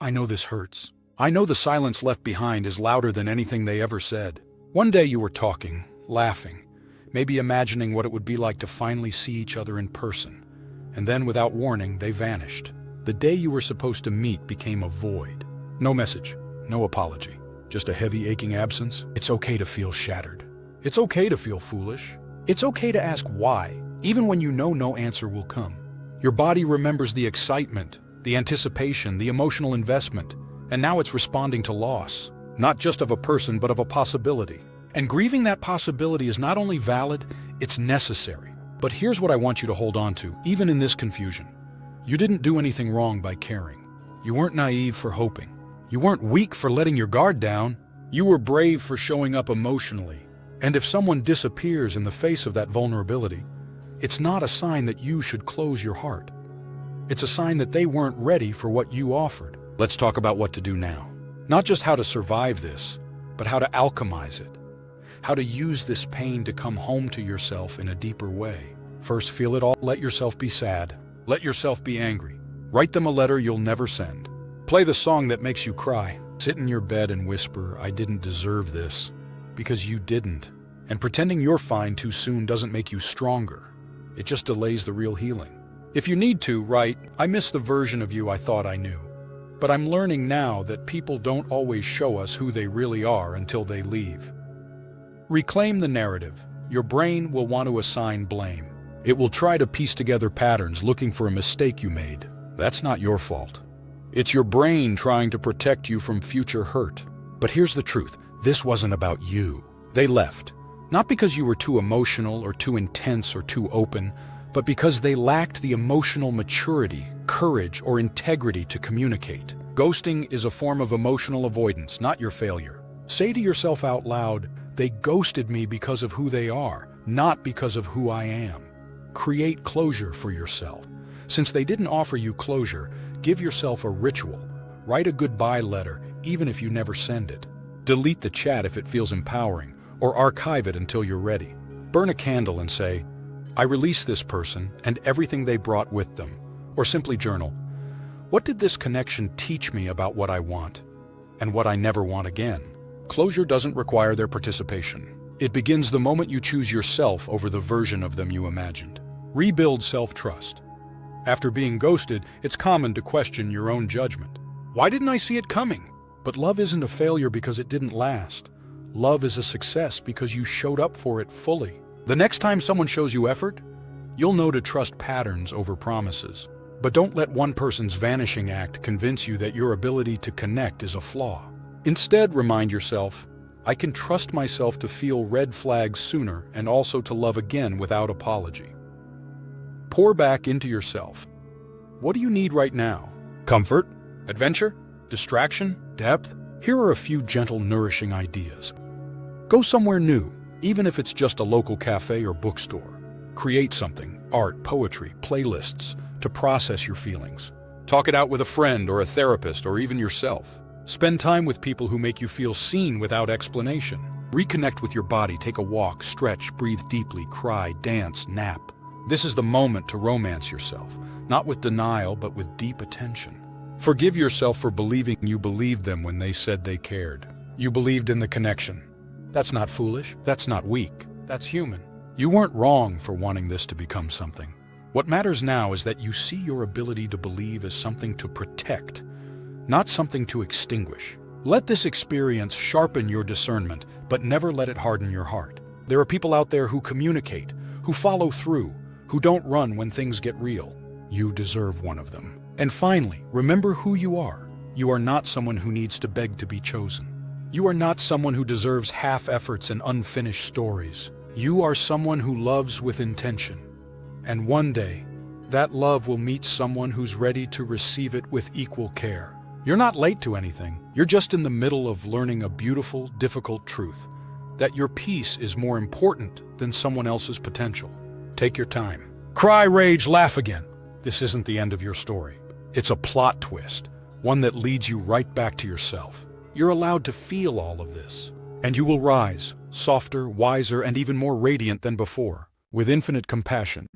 I know this hurts. I know the silence left behind is louder than anything they ever said. One day you were talking, laughing, maybe imagining what it would be like to finally see each other in person. And then, without warning, they vanished. The day you were supposed to meet became a void. No message, no apology, just a heavy, aching absence. It's okay to feel shattered. It's okay to feel foolish. It's okay to ask why, even when you know no answer will come. Your body remembers the excitement, the anticipation, the emotional investment, and now it's responding to loss, not just of a person, but of a possibility. And grieving that possibility is not only valid, it's necessary. But here's what I want you to hold on to, even in this confusion. You didn't do anything wrong by caring. You weren't naive for hoping. You weren't weak for letting your guard down. You were brave for showing up emotionally. And if someone disappears in the face of that vulnerability, it's not a sign that you should close your heart. It's a sign that they weren't ready for what you offered. Let's talk about what to do now. Not just how to survive this, but how to alchemize it. How to use this pain to come home to yourself in a deeper way. First, feel it all. Let yourself be sad. Let yourself be angry. Write them a letter you'll never send. Play the song that makes you cry. Sit in your bed and whisper, "I didn't deserve this," because you didn't. And pretending you're fine too soon doesn't make you stronger. It just delays the real healing. If you need to, write, "I miss the version of you I thought I knew. But I'm learning now that people don't always show us who they really are until they leave." Reclaim the narrative. Your brain will want to assign blame. It will try to piece together patterns looking for a mistake you made. That's not your fault. It's your brain trying to protect you from future hurt. But here's the truth. This wasn't about you. They left. Not because you were too emotional or too intense or too open, but because they lacked the emotional maturity, courage, or integrity to communicate. Ghosting is a form of emotional avoidance, not your failure. Say to yourself out loud, "They ghosted me because of who they are, not because of who I am." Create closure for yourself. Since they didn't offer you closure, give yourself a ritual. Write a goodbye letter, even if you never send it. Delete the chat if it feels empowering, or archive it until you're ready. Burn a candle and say, "I release this person and everything they brought with them." Or simply journal, "What did this connection teach me about what I want and what I never want again?" Closure doesn't require their participation. It begins the moment you choose yourself over the version of them you imagined. Rebuild self-trust. After being ghosted, it's common to question your own judgment. Why didn't I see it coming? But love isn't a failure because it didn't last. Love is a success because you showed up for it fully. The next time someone shows you effort, you'll know to trust patterns over promises. But don't let one person's vanishing act convince you that your ability to connect is a flaw. Instead, remind yourself, "I can trust myself to feel red flags sooner and also to love again without apology." Pour back into yourself. What do you need right now? Comfort? Adventure? Distraction? Depth? Here are a few gentle, nourishing ideas. Go somewhere new, even if it's just a local cafe or bookstore. Create something, art, poetry, playlists, to process your feelings. Talk it out with a friend or a therapist or even yourself. Spend time with people who make you feel seen without explanation. Reconnect with your body, take a walk, stretch, breathe deeply, cry, dance, nap. This is the moment to romance yourself, not with denial, but with deep attention. Forgive yourself for believing you believed them when they said they cared. You believed in the connection. That's not foolish, that's not weak, that's human. You weren't wrong for wanting this to become something. What matters now is that you see your ability to believe as something to protect, not something to extinguish. Let this experience sharpen your discernment, but never let it harden your heart. There are people out there who communicate, who follow through, who don't run when things get real. You deserve one of them. And finally, remember who you are. You are not someone who needs to beg to be chosen. You are not someone who deserves half efforts and unfinished stories. You are someone who loves with intention. And one day, that love will meet someone who's ready to receive it with equal care. You're not late to anything. You're just in the middle of learning a beautiful, difficult truth, that your peace is more important than someone else's potential. Take your time. Cry, rage, laugh again. This isn't the end of your story. It's a plot twist, one that leads you right back to yourself. You're allowed to feel all of this, and you will rise, softer, wiser, and even more radiant than before, with infinite compassion.